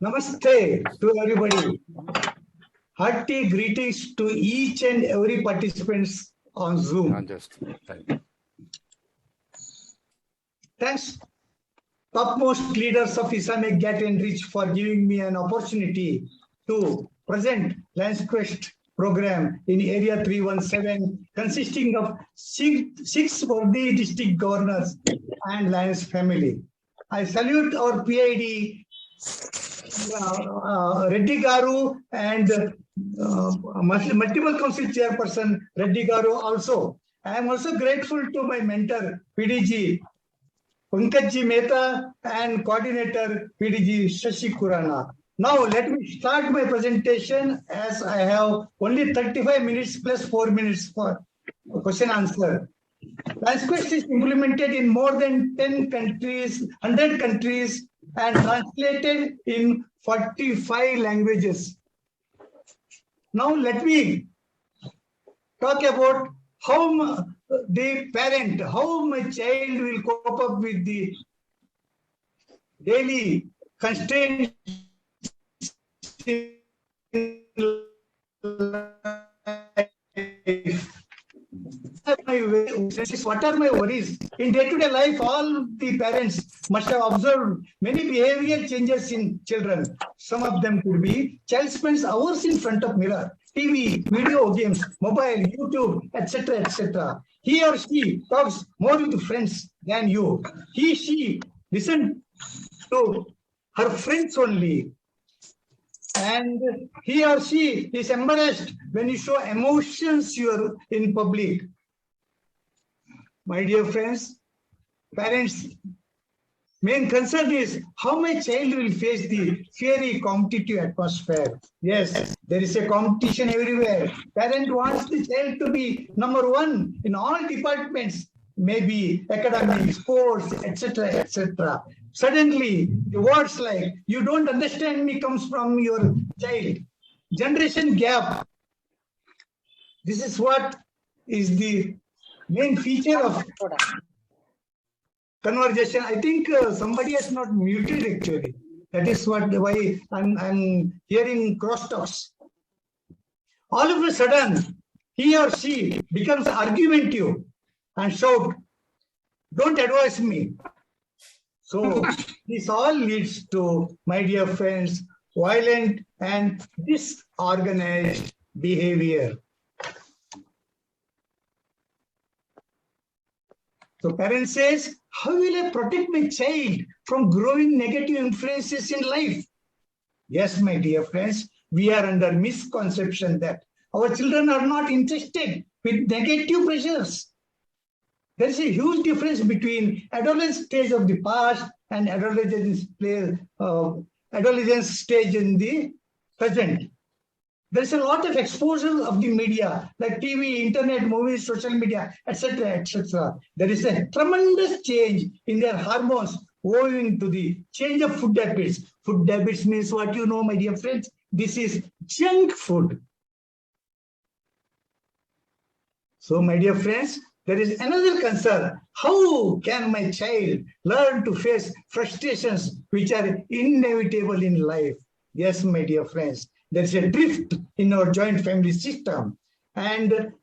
Namaste to everybody. Hearty greetings to each and every participants on Zoom. Thanks, topmost leaders of ISAME GAT Enrich for giving me an opportunity to present Lions Quest program in Area 317, consisting of six worthy district governors and Lions family. I salute our PID, Reddy Garu, and multiple council chairperson Reddy Garu also. I am also grateful to my mentor PDG Pankajji Mehta and coordinator PDG Shashi Kurana. Now let me start my presentation, as I have only 35 minutes plus 4 minutes for question answer. Lions Quest is implemented in more than 10 countries, 100 countries, and translated in 45 languages. Now let me talk about how the parent, how my child will cope up with the daily constraints in life. What are my worries? In day-to-day life, all the parents must have observed many behavioral changes in children. Some of them could be child spends hours in front of mirror, TV, video games, mobile, YouTube, etc., etc. He or she talks more with friends than you. She listens to her friends only. And he or she is embarrassed when you show emotions you are in public. My dear friends, parents' main concern is how my child will face the fiery competitive atmosphere. Yes, there is a competition everywhere. Parent wants the child to be number one in all departments, maybe academic, sports, etc., etc. Suddenly, the words like, "you don't understand me" comes from your child. Generation gap. This is what is the main feature of conversation. I think somebody has not muted actually. That is why I'm hearing crosstalks. All of a sudden, he or she becomes argumentative and shout, "Don't advise me." So this all leads to, my dear friends, violent and disorganized behavior. So parent says, how will I protect my child from growing negative influences in life? Yes, my dear friends, we are under misconception that our children are not interested with negative pressures. There is a huge difference between adolescent stage of the past and adolescent stage in the present. There is a lot of exposure of the media, like TV, internet, movies, social media, etc., etc. There is a tremendous change in their hormones owing to the change of food habits. Food habits means what you know, my dear friends. This is junk food. So, my dear friends, there is another concern. How can my child learn to face frustrations which are inevitable in life? Yes, my dear friends, there is a drift in our joint family system. And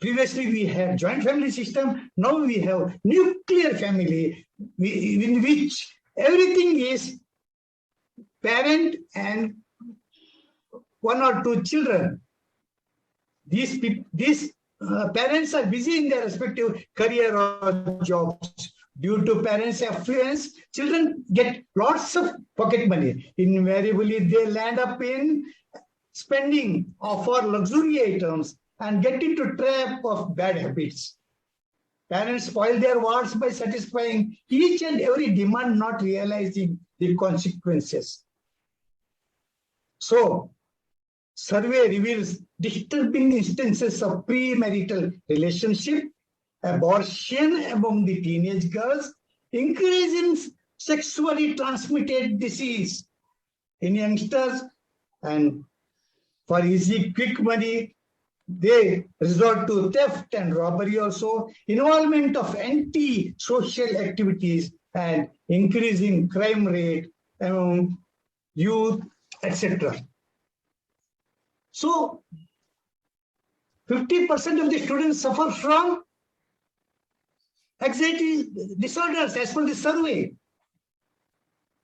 previously we had joint family system. Now we have nuclear family in which everything is parent and one or two children. These parents are busy in their respective career or jobs. Due to parents' affluence, children get lots of pocket money. Invariably, they land up in spending for luxury items and get into trap of bad habits. Parents spoil their wards by satisfying each and every demand, not realizing the consequences. So, survey reveals disturbing instances of premarital relationship, abortion among the teenage girls, increase in sexually transmitted disease in youngsters, and for easy, quick money, they resort to theft and robbery also, involvement of anti-social activities, and increasing crime rate among youth, etc. So 50% of the students suffer from anxiety disorders as per the survey.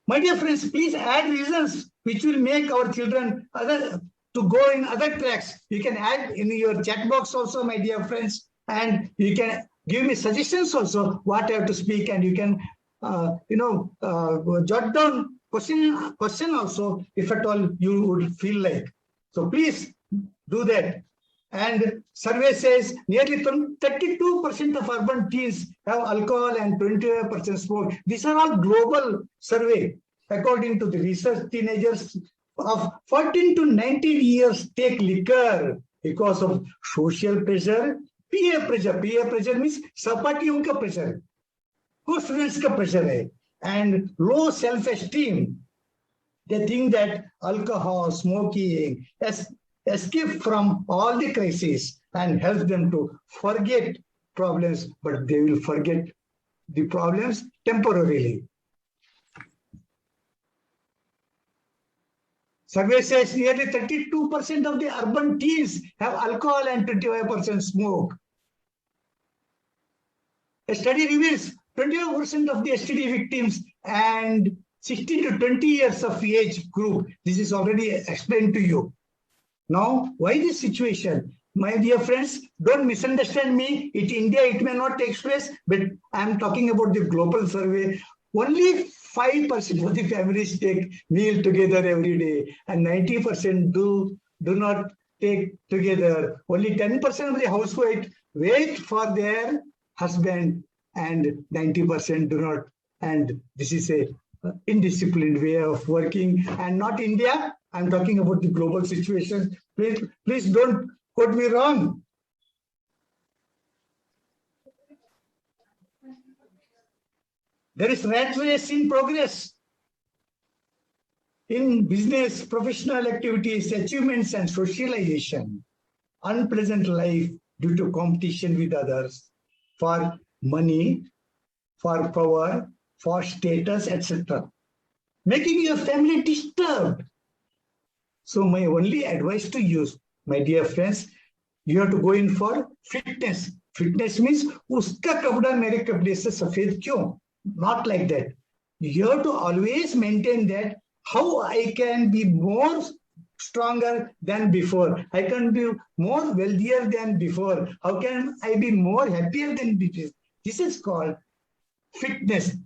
My dear friends, please add reasons which will make our children to go in other tracks. You can add in your chat box also, my dear friends, and you can give me suggestions also what I have to speak, and you can jot down question also if at all you would feel like. So please do that. And survey says nearly 32% of urban teens have alcohol and 25% smoke. These are all global survey. According to the research, teenagers of 14 to 19 years take liquor because of social pressure, peer pressure. Peer pressure means sapatiyon ka pressure, co-students ka pressure, and low self-esteem. They think that alcohol, smoking, escape from all the crises and help them to forget problems, but they will forget the problems temporarily. Survey says nearly 32% of the urban teens have alcohol and 25% smoke. A study reveals 25% of the STD victims and 16 to 20 years of age group. This is already explained to you. Now, why this situation? My dear friends, don't misunderstand me. In India, it may not take place, but I'm talking about the global survey. Only 5% of the families take meal together every day, and 90% do not take together. Only 10% of the housewives wait for their husband, and 90% do not. And this is a indisciplined way of working, and not India. I'm talking about the global situation. Please don't quote me wrong. There is rat race in progress in business, professional activities, achievements, and socialization. Unpleasant life due to competition with others for money, for power, for status, etc. Making your family disturbed. So my only advice to you, my dear friends, you have to go in for fitness. Fitness means uska kapda mere kapde se safed kyun? Not like that. You have to always maintain that how I can be more stronger than before. I can be more wealthier than before. How can I be more happier than before? This is called fitness.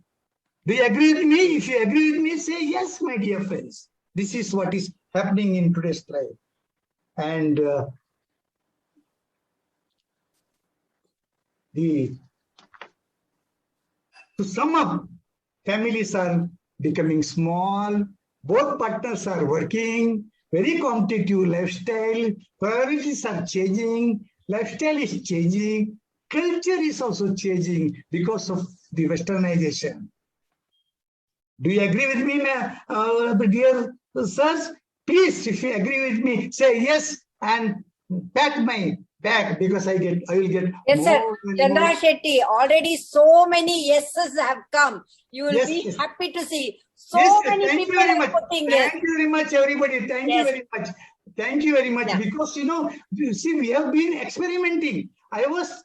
Do you agree with me? If you agree with me, say yes, my dear friends. This is what is happening in today's life. And to sum up, families are becoming small, both partners are working, very competitive lifestyle, priorities are changing, lifestyle is changing, culture is also changing because of the westernization. Do you agree with me, dear sirs? Please, if you agree with me, say yes and pat my back, because I will get yes, more. Sir. Chandrahas Shetty, already so many yeses have come. You will be happy to see. So many people are putting yes. Thank you very much, everybody. Thank you very much. Thank you very much. Yeah. Because you see, we have been experimenting. I was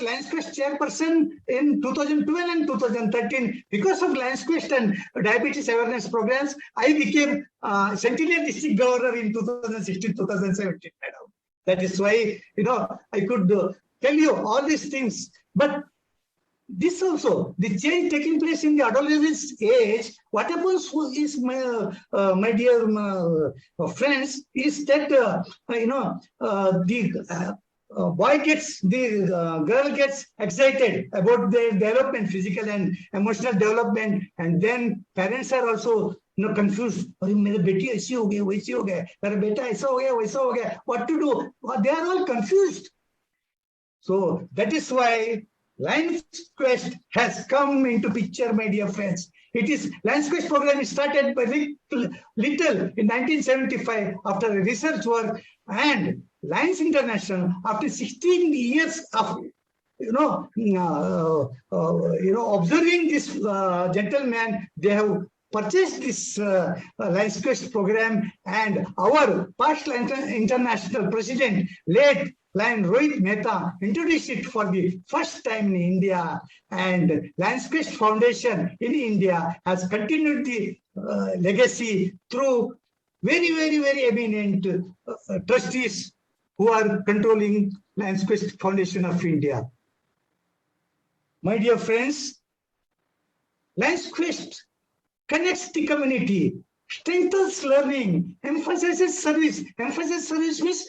Lions Quest chairperson in 2012 and 2013. Because of Lions Quest and diabetes awareness programs, I became Centennial District Governor in 2016-2017. That is why I could tell you all these things. But this also, the change taking place in the adolescent age, what happens is, my dear friends, is that the girl gets excited about their development, physical and emotional development, and then parents are also confused. मेरा बेटी ऐसी हो गई, वैसी हो गया, मेरा बेटा ऐसा हो गया, वैसा हो गया. What to do? They are all confused. So that is why Lions Quest has come into picture, my dear friends. It is Lions Quest program is started by Little in 1975 after a research work, and Lions International after 16 years of observing this gentleman, they have purchased this Lions Quest program, and our past international president, late Lion Rohit Mehta, introduced it for the first time in India, and Lions Quest Foundation in India has continued the legacy through very, very, very eminent trustees who are controlling Lions Quest Foundation of India. My dear friends, Lions Quest connects the community, strengthens learning, emphasizes service. Emphasizes service means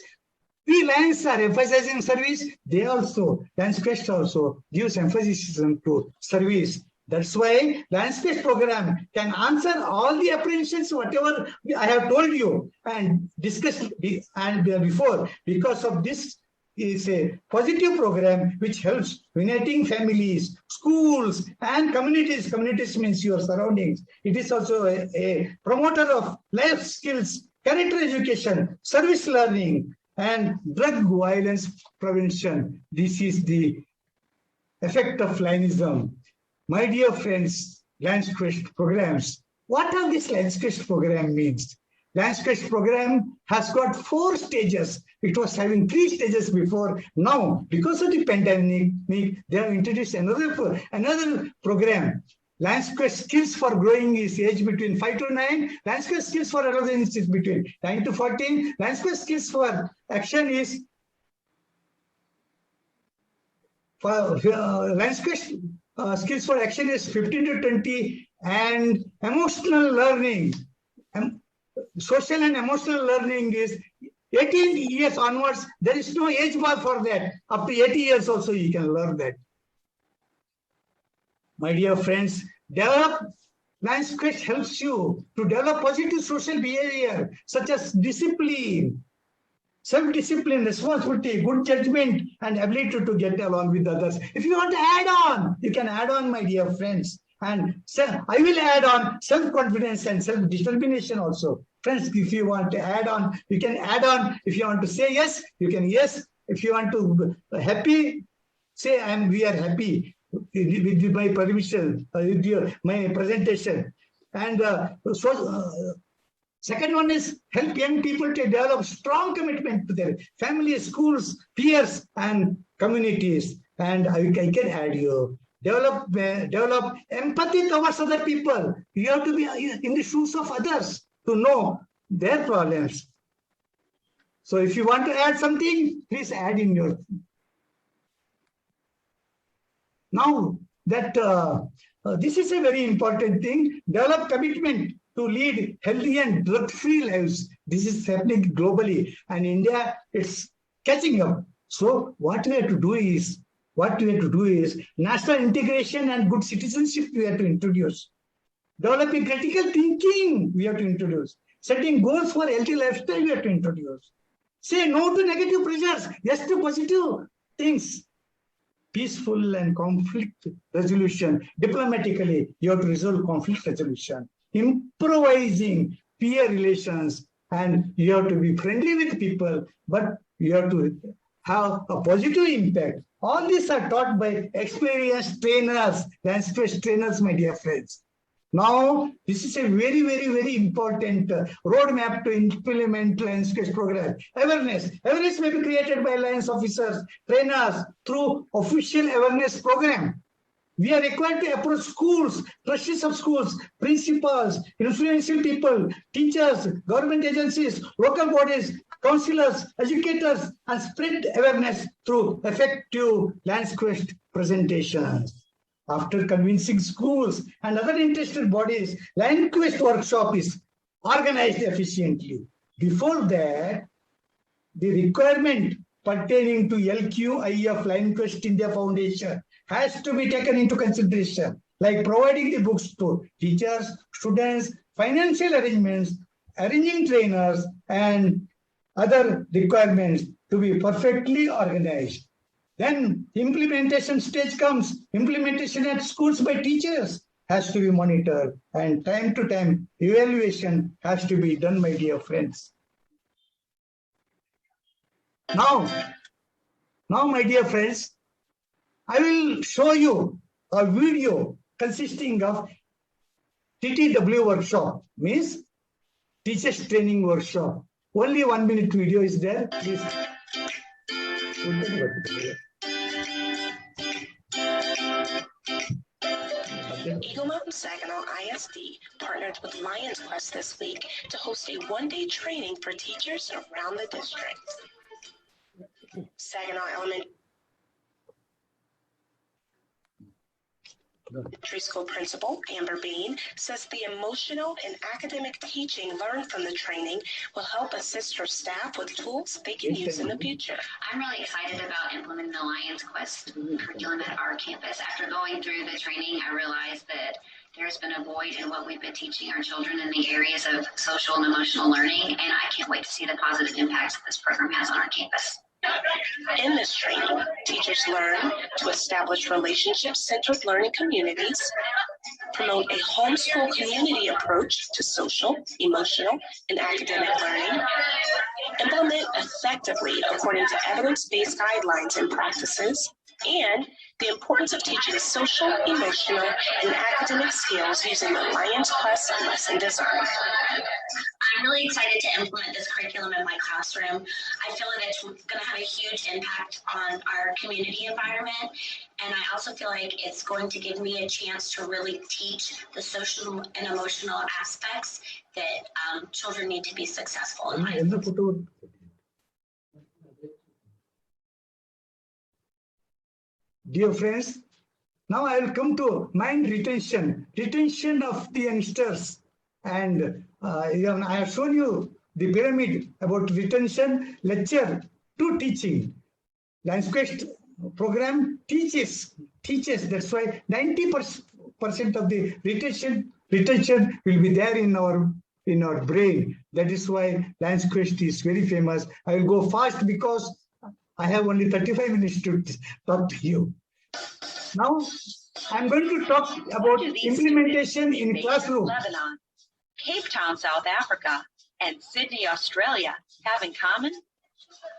we Lions are emphasizing service. They also, Lions Quest also gives emphasis to service. That's why Lions Quest program can answer all the apprehensions, whatever I have told you and discussed before. Because of this, is a positive program which helps uniting families, schools, and communities. Communities means your surroundings. It is also a promoter of life skills, character education, service learning, and drug violence prevention. This is the effect of Lionism. My dear friends, Lions Quest programs. What are these Lions Quest program means? Lions Quest program has got 4 stages. It was having 3 stages before. Now, because of the pandemic, they have introduced another program. Lions Quest Skills for Growing is age between 5 to 9. Lions Quest Skills for Adolescence is between 9 to 14. Lions Quest Skills for Action is Lions Quest Skills for Action is 15 to 20, and emotional learning, social and emotional learning is 18 years onwards. There is no age bar for that. Up to 80 years also you can learn that. My dear friends, Lions Quest helps you to develop positive social behavior such as discipline, self-discipline, responsibility, good judgment, and ability to get along with others. If you want to add on, you can add on, my dear friends. And I will add on self-confidence and self-determination also. Friends, if you want to add on, you can add on. If you want to say yes, you can yes. If you want to happy, say we are happy with my permission, with my presentation. And second one is help young people to develop strong commitment to their families, schools, peers, and communities. And I can add you. Develop empathy towards other people. You have to be in the shoes of others to know their problems. So if you want to add something, please add in your. Now that this is a very important thing, develop commitment to lead healthy and drug-free lives. This is happening globally, and India is catching up. So what we have to do is, national integration and good citizenship we have to introduce. Developing critical thinking we have to introduce. Setting goals for healthy lifestyle we have to introduce. Say no to negative pressures, yes to positive things. Peaceful and conflict resolution. Diplomatically, you have to resolve conflict resolution. Improvising peer relations, and you have to be friendly with people, but you have to have a positive impact. All these are taught by experienced trainers, Lions Quest trainers, my dear friends. Now, this is a very, very, very important roadmap to implement Lions Quest program. Awareness. Awareness may be created by Lions officers, trainers through official awareness program. We are required to approach schools, trustees of schools, principals, influential people, teachers, government agencies, local bodies, counselors, educators, and spread awareness through effective Lions Quest presentations. After convincing schools and other interested bodies, Lions Quest workshop is organized efficiently. Before that, the requirement pertaining to LQI of Lions Quest India Foundation has to be taken into consideration, like providing the books to teachers, students, financial arrangements, arranging trainers, and other requirements to be perfectly organized. Then implementation stage comes. Implementation at schools by teachers has to be monitored, and time to time evaluation has to be done, my dear friends. Now, my dear friends, I will show you a video consisting of TTW workshop means teachers training workshop. Only 1 minute video is there. Please. Eagle Mountain Saginaw ISD partnered with Lions Quest this week to host a one-day training for teachers around the district. Saginaw Elementary School Principal Amber Bean says the emotional and academic teaching learned from the training will help assist her staff with tools they can use in the future. I'm really excited about implementing the Lions Quest curriculum at our campus. After going through the training, I realized that there's been a void in what we've been teaching our children in the areas of social and emotional learning, and I can't wait to see the positive impacts that this program has on our campus. In this training, teachers learn to establish relationship-centered learning communities, promote a homeschool community approach to social, emotional, and academic learning, implement effectively according to evidence-based guidelines and practices, and the importance of teaching social, emotional, and academic skills using the Lions Quest lesson design. I'm really excited to implement this curriculum in my classroom. I feel that it's going to have a huge impact on our community environment, and I also feel like it's going to give me a chance to really teach the social and emotional aspects that children need to be successful in life. Dear friends, now I will come to mind retention of the youngsters. And I have shown you the pyramid about retention, lecture to teaching. Lions Quest program teaches. That's why 90% of the retention will be there in our brain. That is why Lions Quest is very famous. I will go fast because I have only 35 minutes to talk to you. Now, I'm going to talk about implementation in classroom. Lebanon, Cape Town, South Africa, and Sydney, Australia have in common?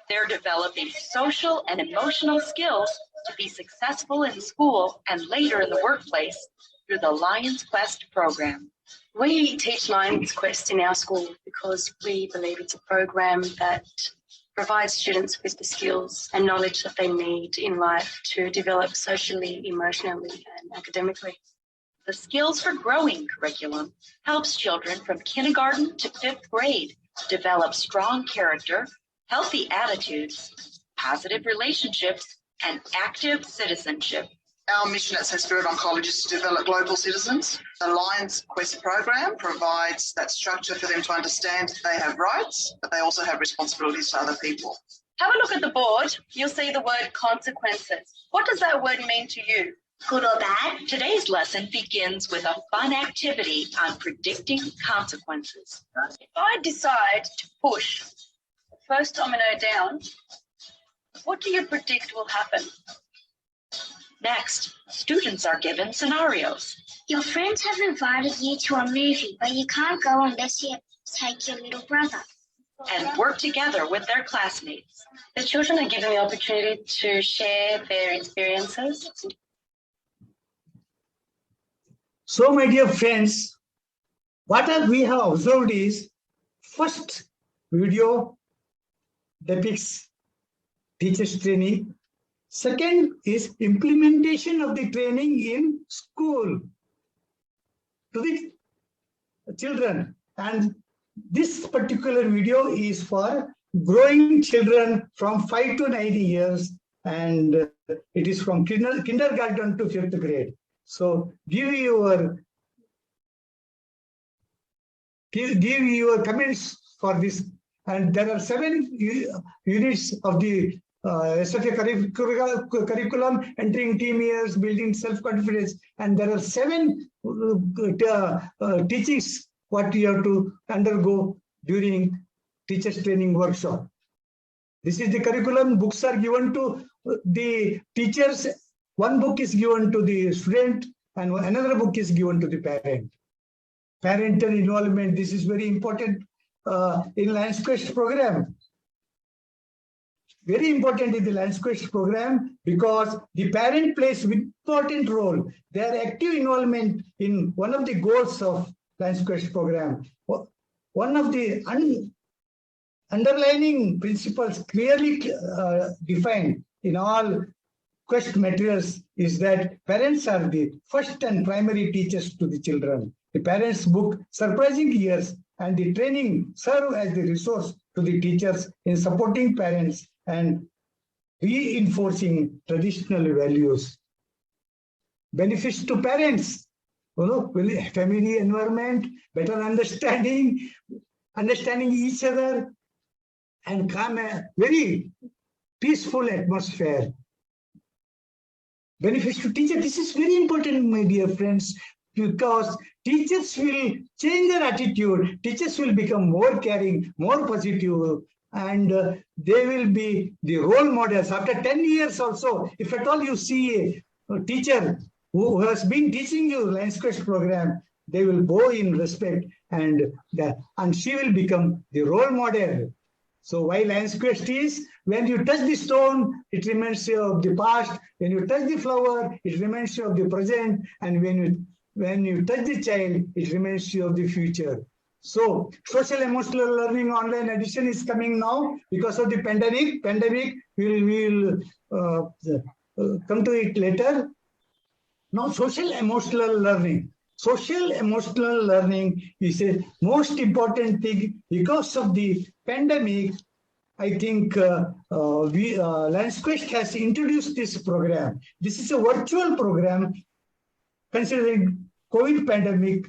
They're developing social and emotional skills to be successful in school and later in the workplace through the Lions Quest program. We teach Lions Quest in our school because we believe it's a program that provides students with the skills and knowledge that they need in life to develop socially, emotionally, and academically. The Skills for Growing curriculum helps children from kindergarten to 5th grade develop strong character, healthy attitudes, positive relationships, and active citizenship. Our mission at St. Spirit Oncology is to develop global citizens. The Lions Quest program provides that structure for them to understand they have rights, but they also have responsibilities to other people. Have a look at the board. You'll see the word consequences. What does that word mean to you? Good or bad? Today's lesson begins with a fun activity on predicting consequences. If I decide to push the first domino down, what do you predict will happen? Next, students are given scenarios. Your friends have invited you to a movie, but you can't go unless you take your little brother. And work together with their classmates. The children are given the opportunity to share their experiences. So, my dear friends, what we have observed is first video depicts teachers training. Second is implementation of the training in school to the children. And this particular video is for growing children from 5 to 9 years, and it is from kindergarten to 5th grade. So give your comments for this. And there are 7 units of the SFA curriculum: entering teen years, building self-confidence, and there are 7 teachings what you have to undergo during teachers training workshop. This is the curriculum. Books are given to the teachers. One book is given to the student and another book is given to the parent. Parental involvement, this is very important in Lions Quest program. Very important in the Lions Quest program because the parent plays an important role. Their active involvement in one of the goals of Lions Quest program. One of the underlining principles clearly defined in all Quest materials is that parents are the first and primary teachers to the children. The parents' book, Surprising Years, and the training serve as the resource to the teachers in supporting parents and reinforcing traditional values. Benefits to parents, family environment, better understanding each other, and calm, a very peaceful atmosphere. Benefits to teacher. This is very important, my dear friends, because teachers will change their attitude. Teachers will become more caring, more positive, and they will be the role models. After 10 years also, if at all you see a teacher who has been teaching you Lions Quest program, they will bow in respect, and she will become the role model. So why Lions Quest is, when you touch the stone, it reminds you of the past. When you touch the flower, it reminds you of the present. And when you touch the child, it reminds you of the future. So social emotional learning online edition is coming now because of the pandemic. We will come to it later. Now, social emotional learning. Social emotional learning is a most important thing because of the pandemic. I think Lions Quest has introduced this program. This is a virtual program. Considering COVID pandemic,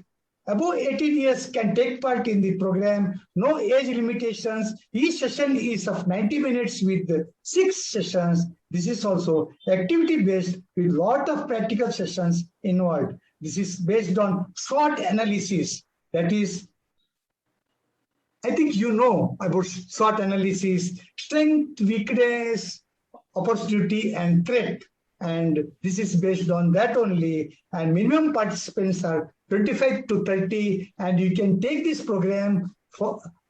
above 18 years can take part in the program. No age limitations. Each session is of 90 minutes with 6 sessions. This is also activity-based with lot of practical sessions involved. This is based on SWOT analysis. That is, I think you know about SWOT analysis: strength, weakness, opportunity, and threat. And this is based on that only. And minimum participants are 25 to 30. And you can take this program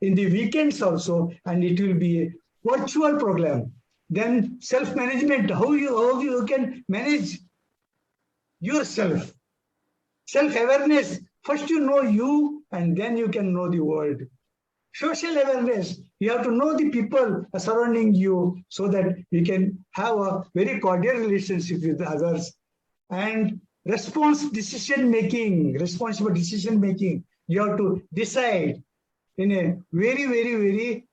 in the weekends also, and it will be a virtual program. Then self-management, how you can manage yourself. Self-awareness, first you know you, and then you can know the world. Social awareness, you have to know the people surrounding you so that you can have a very cordial relationship with others. And responsible decision making, you have to decide in a very, very, very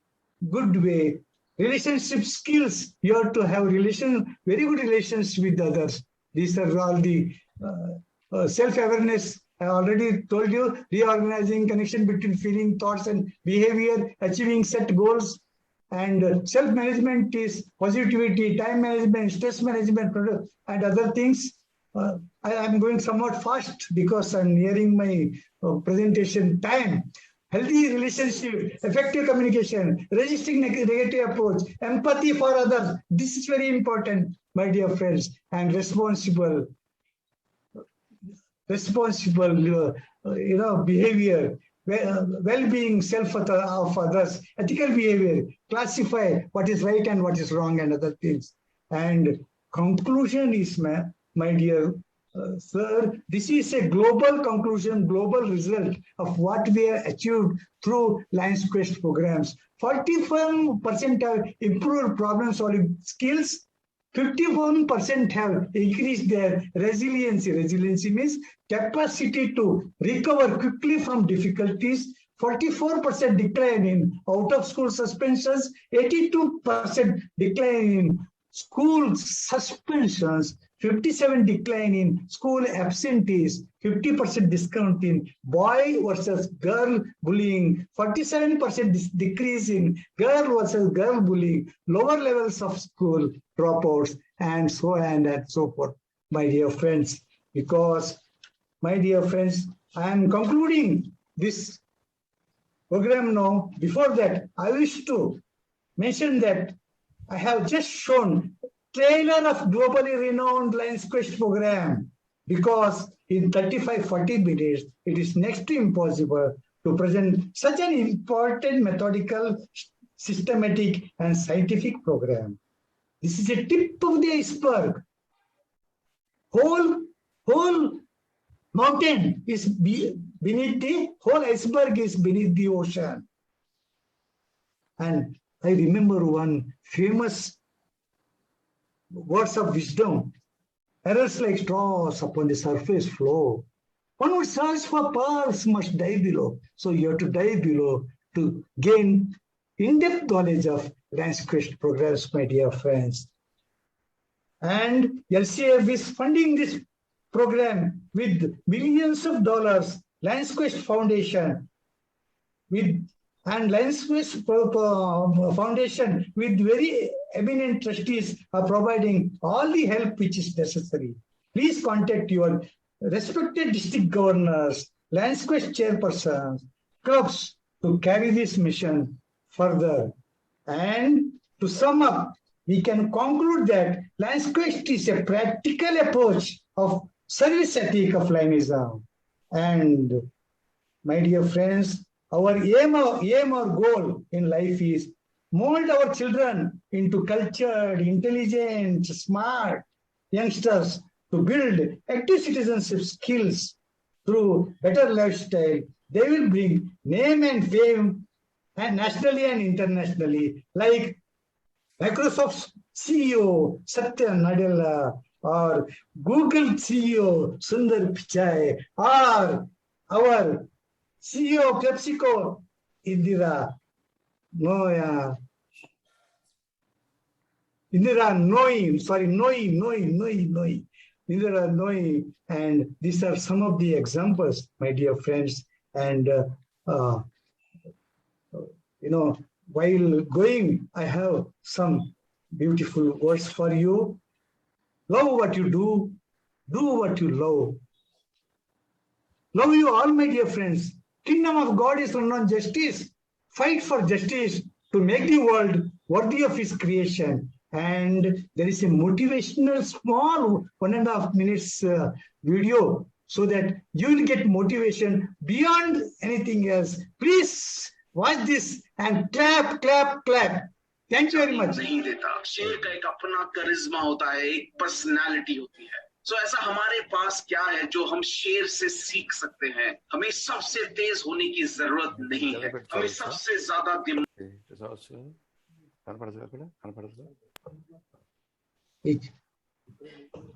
good way. Relationship skills, you have to have very good relations with others. These are all the self-awareness. I already told you, reorganizing connection between feeling, thoughts, and behavior, achieving set goals. And self-management is positivity, time management, stress management, and other things. I am going somewhat fast because I'm nearing my presentation time. Healthy relationship, effective communication, resisting negative approach, empathy for others. This is very important, my dear friends. And responsible behavior, well-being, self of others, ethical behavior, classify what is right and what is wrong, and other things. And conclusion is, my dear sir, this is a global conclusion, global result of what we have achieved through Lions Quest programs. 41% have improved problem-solving skills. 51% have increased their resiliency. Resiliency means capacity to recover quickly from difficulties. 44% decline in out-of-school suspensions. 82% decline in school suspensions. 57% decline in school absentees, 50% discount in boy versus girl bullying, 47% decrease in girl versus girl bullying, lower levels of school dropouts, and so on and so forth, my dear friends. Because, my dear friends, I am concluding this program now. Before that, I wish to mention that I have just shown trailer of globally renowned Lions Quest program, because in 35-40 minutes, it is next to impossible to present such an important, methodical, systematic, and scientific program. This is a tip of the iceberg. Whole mountain is beneath the whole iceberg is beneath the ocean. And I remember one famous words of wisdom. Errors like straws upon the surface flow. One would search for pearls, must dive below. So you have to dive below to gain in-depth knowledge of LanceQuest programs, my dear friends. And LCF is funding this program with millions of dollars. LanceQuest Foundation and LanceQuest Foundation with very eminent trustees are providing all the help which is necessary. Please contact your respected district governors, LanceQuest chairpersons, clubs to carry this mission further. And to sum up, we can conclude that LanceQuest is a practical approach of service ethic of Lainism. And my dear friends, our aim or goal in life is mold our children into cultured, intelligent, smart youngsters to build active citizenship skills through better lifestyle. They will bring name and fame and nationally and internationally, like Microsoft's CEO Satya Nadella, or Google CEO Sundar Pichai, or our CEO of PepsiCo, Indira Nooyi, Indira Nooyi, and these are some of the examples, my dear friends. And while going, I have some beautiful words for you. Love what you do what you love. Love you all, my dear friends. Kingdom of God is run on justice. Fight for justice to make the world worthy of His creation. And there is a motivational small 1.5 minutes video so that you will get motivation beyond anything else. Please watch this and clap, clap, clap. Thank you very much. नहीं देता, शेर का एक अपना करिश्मा होता है, एक personality होती है. So ऐसा हमारे पास क्या है जो हम शेर से सीख सकते हैं? हमें सबसे तेज होने की जरूरत नहीं है. हमें सबसे ज्यादा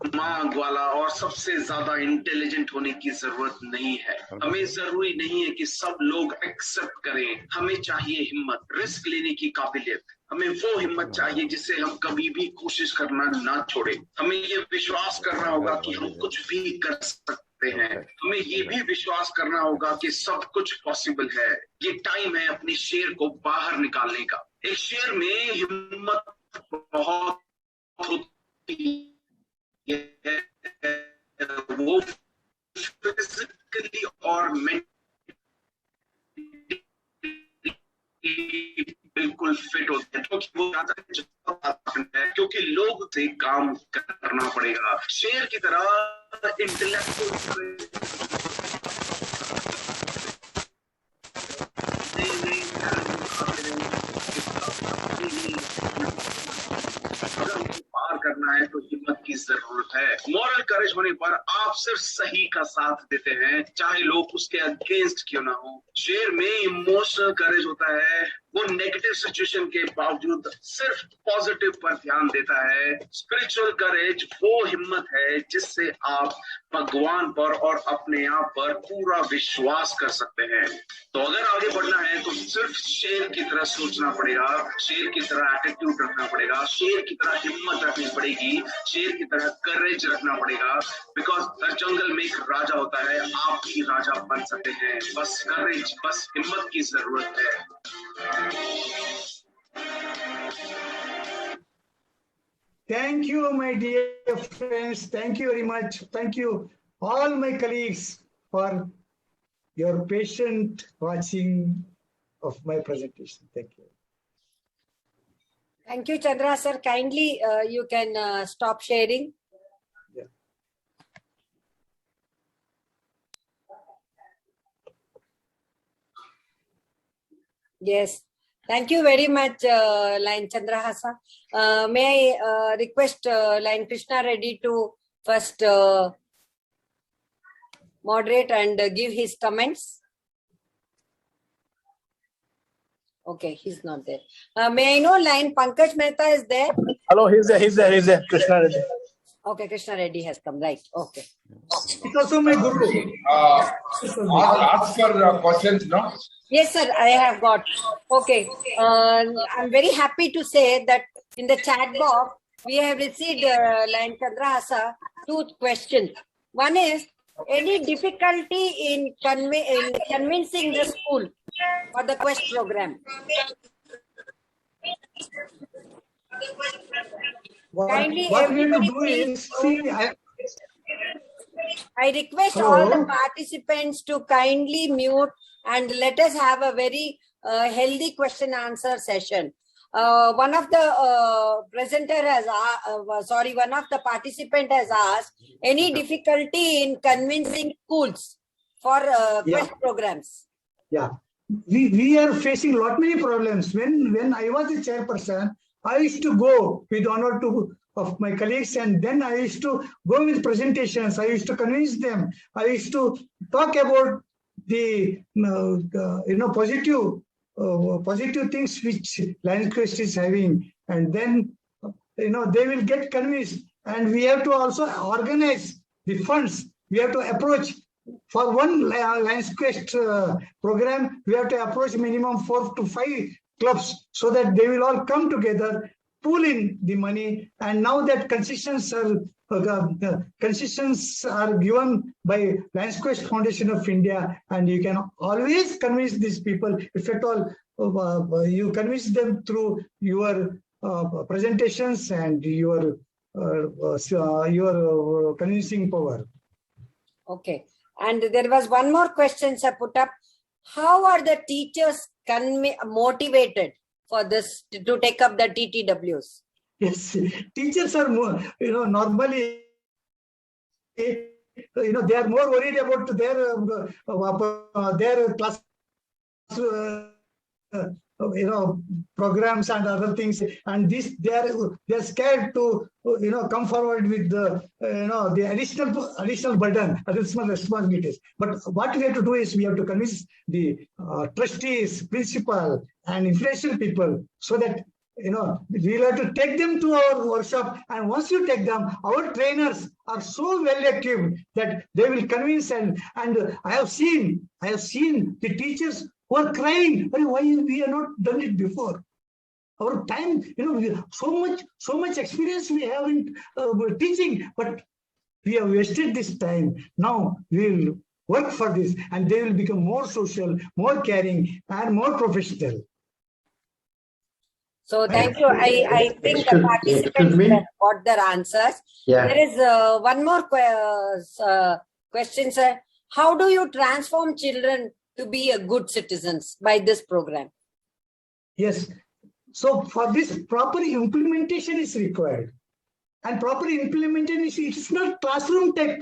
दिमाग वाला और सबसे ज्यादा इंटेलिजेंट होने की जरूरत नहीं है. हमें जरूरी नहीं है कि सब लोग एक्सेप्ट करें. हमें चाहिए हिम्मत, रिस्क लेने की काबिलियत. हमें वो हिम्मत चाहिए जिससे हम कभी भी कोशिश करना ना छोड़ें. हमें ये विश्वास करना होगा कि हम कुछ भी कर सकते हैं. हमें ये भी विश्वास करना होगा कि सब कुछ पॉसिबल है. ये टाइम है अपने शेर को बाहर निकालने का. एक शेर में हिम्मत बहुत होती है, वो फिजिकली और बिल्कुल फिट होते हैं, क्योंकि वो क्योंकि लोग से काम करना पड़ेगा. शेर की तरह इंटेलेक्चुअल पार करना है तो हिम्मत की जरूरत है. मॉरल करेज होने पर आप सिर्फ सही का साथ देते हैं, चाहे लोग उसके अगेंस्ट क्यों ना हो. शेर में इमोशनल करेज होता है, वो नेगेटिव सिचुएशन के बावजूद सिर्फ पॉजिटिव पर ध्यान देता है. स्पिरिचुअल करेज वो हिम्मत है जिससे आप भगवान पर और अपने आप पर पूरा विश्वास कर सकते हैं. तो अगर आगे बढ़ना है तो सिर्फ शेर की तरह सोचना पड़ेगा, शेर की तरह एटीट्यूड रखना पड़ेगा, शेर की तरह हिम्मत रखनी पड़ेगी, शेर की तरह करेज रखना पड़ेगा. बिकॉज हर जंगल में एक राजा होता है, आप भी राजा बन सकते हैं. बस करेज, बस हिम्मत की जरूरत है. Thank you, my dear friends. Thank you very much. Thank you, all my colleagues, for your patient watching of my presentation. Thank you. Thank you, Chandra sir. Kindly, you can stop sharing. Yeah. Yes. Thank you very much, Line Chandrahas. May I request Line Krishna Reddy to first moderate and give his comments? Okay, he's not there. May I know line Pankaj Mehta is there? Hello, he's there. Krishna Reddy. Okay, Krishna Reddy has come, right. Okay. It's also my guru. Ask for questions, no? Yes, sir, I have got. Okay. I'm very happy to say that in the chat box, we have received line Chandrahas 2 questions. One is, any difficulty in convincing the school for the Quest program? What we have to do is, I request all the participants to kindly mute and let us have a very healthy question answer session. One of the one of the participant has asked, any difficulty in convincing schools for Quest programs? Yeah, we are facing many problems. When I was a chairperson, I used to go with one or two of my colleagues, and then I used to go with presentations. I used to convince them. I used to talk about the positive things which Lions Quest is having, and then they will get convinced. And we have to also organize the funds. We have to approach for one Lions Quest program. We have to approach minimum 4 to 5 clubs so that they will all come together, pool in the money. And now that concessions are given by Lions Quest Foundation of India, and you can always convince these people. If at all you convince them through your presentations and your convincing power. Okay. And there was one more question sir put up. How are the teachers motivated for this to take up the TTWs? Yes, teachers are more, normally, they are more worried about their class, programs and other things, and this they are scared to come forward with the additional burden, additional responsibilities. But what we have to do is we have to convince the trustees, principal, and influential people, so that we'll have to take them to our workshop. And once you take them, our trainers are so well equipped that they will convince. And I have seen the teachers who are crying, why we have not done it before? Our time, so much experience we have in teaching, but we have wasted this time. Now we will work for this, and they will become more social, more caring, and more professional. So thank you. I think the participants have got their answers. Yeah. There is one more question, sir. How do you transform children to be a good citizens by this program? Yes. So for this, proper implementation is required. And proper implementation is, it's not classroom type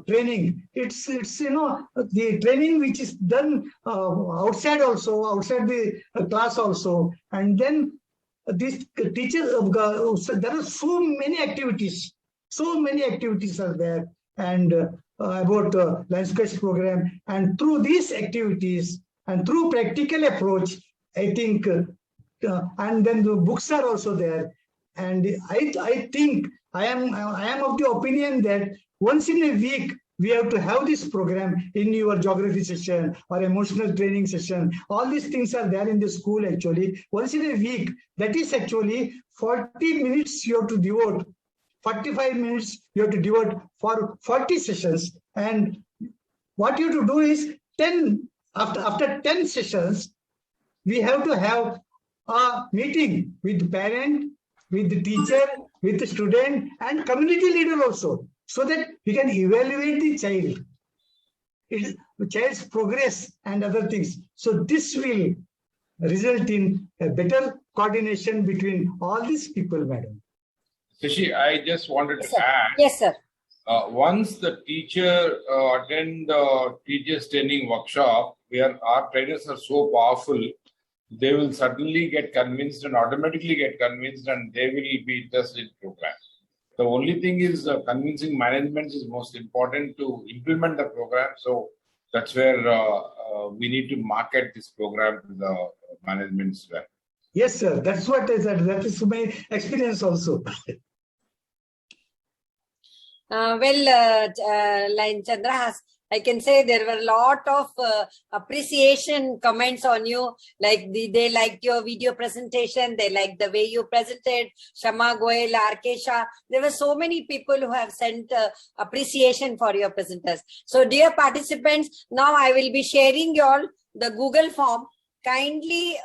training. It's the training which is done outside the class also. And then this teachers, there are so many activities are there, and about Lions Quest program. And through these activities and through practical approach, I think, and then the books are also there. And I think I am of the opinion that once in a week we have to have this program in your geography session or emotional training session. All these things are there in the school actually. Once in a week, that is actually 40 minutes you have to devote. 45 minutes you have to devote for 40 sessions. And what you have to do is after 10 sessions, we have to have a meeting with the parent, with the teacher, with the student, and community leader also, so that we can evaluate the child, the child's progress and other things. So this will result in a better coordination between all these people, madam. Shashi, I just wanted to add. Yes, sir. Once the teacher attend the teachers training workshop, where our trainers are so powerful, they will suddenly get convinced and automatically get convinced, and they will be interested in program. The only thing is convincing management is most important to implement the program. So that's where we need to market this program to the management as well. Yes, sir. That's what I said. That is my experience also. Like Chandrahas, I can say there were a lot of appreciation comments on you. Like they liked your video presentation. They liked the way you presented. Shama Goel, Arkesha. There were so many people who have sent appreciation for your presenters. So dear participants, now I will be sharing you all the Google form. Kindly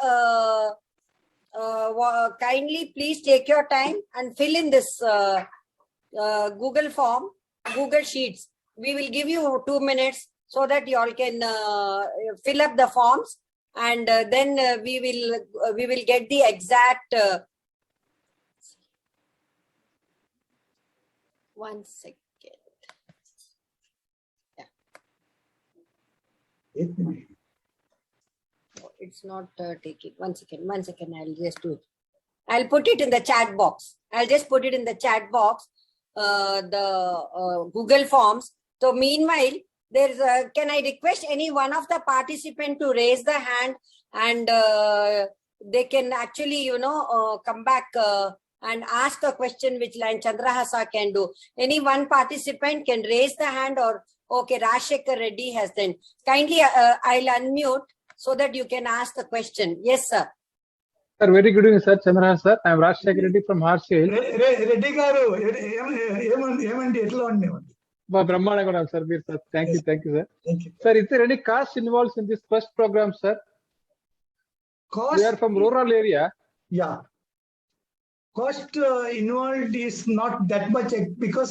please take your time and fill in this Google form, Google Sheets. We will give you 2 minutes so that you all can fill up the forms, and then we will get the exact. 1 second. Yeah. 8 minutes. It's not taking. 1 second. I'll just do it. I'll put it in the chat box. I'll just put it in the chat box. The Google Forms. So meanwhile, there's can I request any one of the participants to raise the hand, and they can actually, come back and ask a question which line Chandrahas can do. Any one participant can raise the hand, or okay, Rajshekhar Reddy has then. Kindly, I'll unmute so that you can ask the question. Yes, sir. Sir, very good evening, sir. Chandrahas sir. I am Rajshekhar Reddy from Harshil. Reddy garu, ఏమండి ఎట్లా ఉండేవండి? Brahmana Garam, sir. Thank you, sir. Thank you. Sir, is there any cost involved in this first program, sir? Cost? We are from rural area. Yeah. Cost involved is not that much because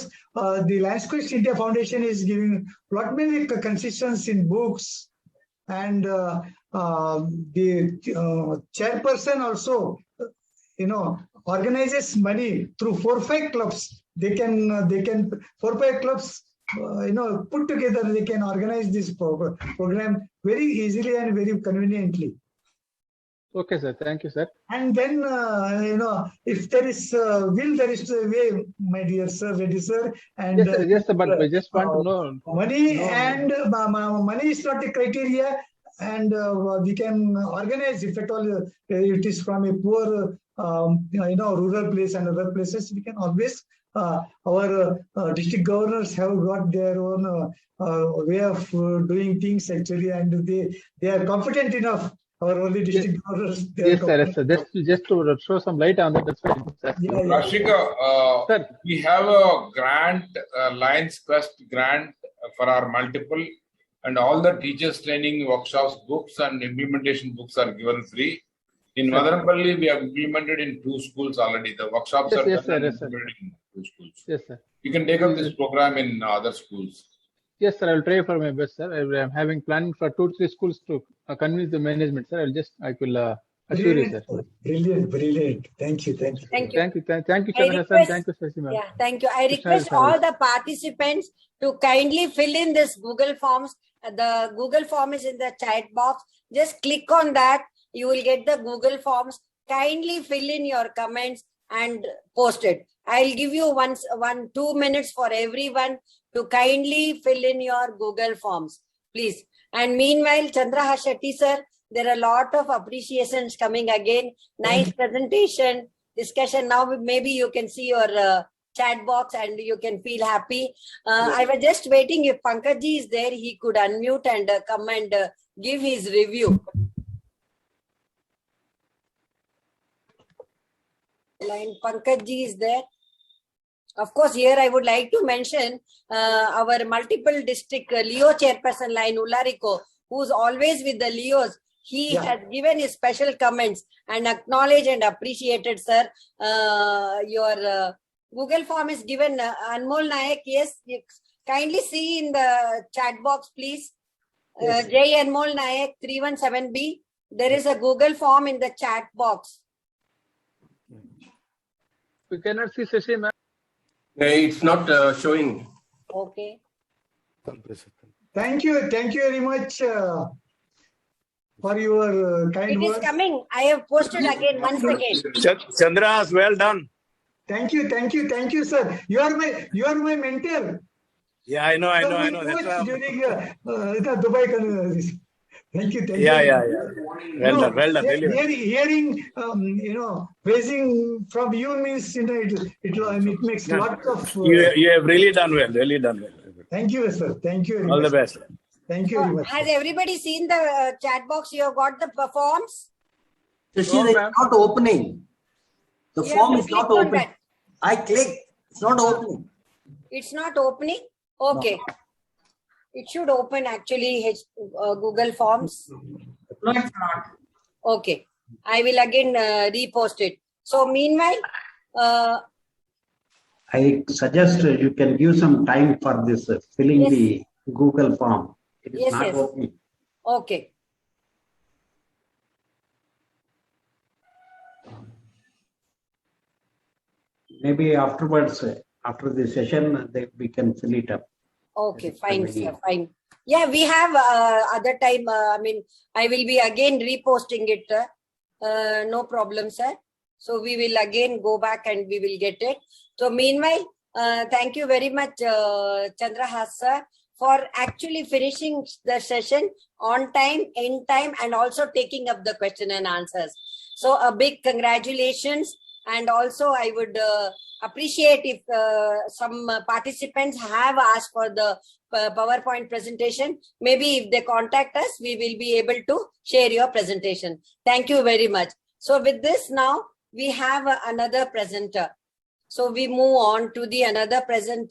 the Lions Quest India Foundation is giving lot many concessions in books, and the chairperson also, organizes money through 4-5 clubs. They can 4-5 clubs, put together. They can organize this program very easily and very conveniently. Okay, sir. Thank you, sir. And then, if there is will, there is a way, my dear sir, Reddy sir. And yes, sir, but I just want to know. Money money is not a criteria, and we can organize, if at all it is from a poor, rural place and other places. We can always. Our district governors have got their own way of doing things actually, and they are competent enough. Our only district governors. Yes, sir. Just to throw some light on that. That's fine. Rashika, sir, we have a grant, Lions Quest grant for our multiple, and all the teachers training workshops, books and implementation books are given free. In Madanapalli, we have implemented in 2 schools already. The workshops are implemented in 2 schools. Yes, sir. You can take up this program in other schools. Yes, sir. I will try for my best, sir. I am having planning for 2-3 schools to convince the management, sir. I will assure you, sir. Brilliant. Thank you, Chandrahas sir. Thank you, Shashi. Yeah, thank you. I request all the participants to kindly fill in this Google Forms. The Google form is in the chat box. Just click on that. You will get the Google Forms. Kindly fill in your comments and post it. I'll give you 2 minutes for everyone to kindly fill in your Google Forms, please. And meanwhile, Chandrahas Shetty sir, there are a lot of appreciations coming again. Nice presentation, discussion. Now maybe you can see your chat box and you can feel happy. I was just waiting if Pankajji is there, he could unmute and come and give his review. Line Pankajji is there. Of course, here I would like to mention our multiple district Leo chairperson line Ullariko, who's always with the Leos. He has given his special comments and acknowledged and appreciated, sir. Your Google form is given. Anmol Nayak, yes, kindly see in the chat box, please. Yes. J. Anmol Nayak 317B. There is a Google form in the chat box. We cannot see Shashi, ma'am. It's not showing. Okay. Thank you very much for your kind words. It is coming. I have posted again once again. Chandrahas, well done. Thank you, sir. You are my mentor. Yeah, I know. That's why during the Dubai conference. Thank you. Yeah. Well done. Really. Hearing, praising from you means, it makes lots of. You have really done well. Thank you, sir. Thank you very much. All the best. Thank you very much. Has everybody seen the chat box? You have got the forms? It's not opening. The form is not opening. I clicked. It's not opening. It's not opening? Okay. No. It should open actually Google Forms. No, it's not. Okay. I will again repost it. So meanwhile, I suggest you can give some time for this filling the Google form. It is not opening. Okay. Maybe afterwards, after the session, we can fill it up. Okay, fine, sir, fine. Yeah, we have other time. I will be again reposting it. No problem, sir. So we will again go back and we will get it. So meanwhile, thank you very much, Chandrahas sir, for actually finishing the session on time, in time, and also taking up the question and answers. So a big congratulations. And also I would appreciate if some participants have asked for the PowerPoint presentation. Maybe if they contact us, we will be able to share your presentation. Thank you very much. So with this now, we have another presenter. So we move on to the another presenter.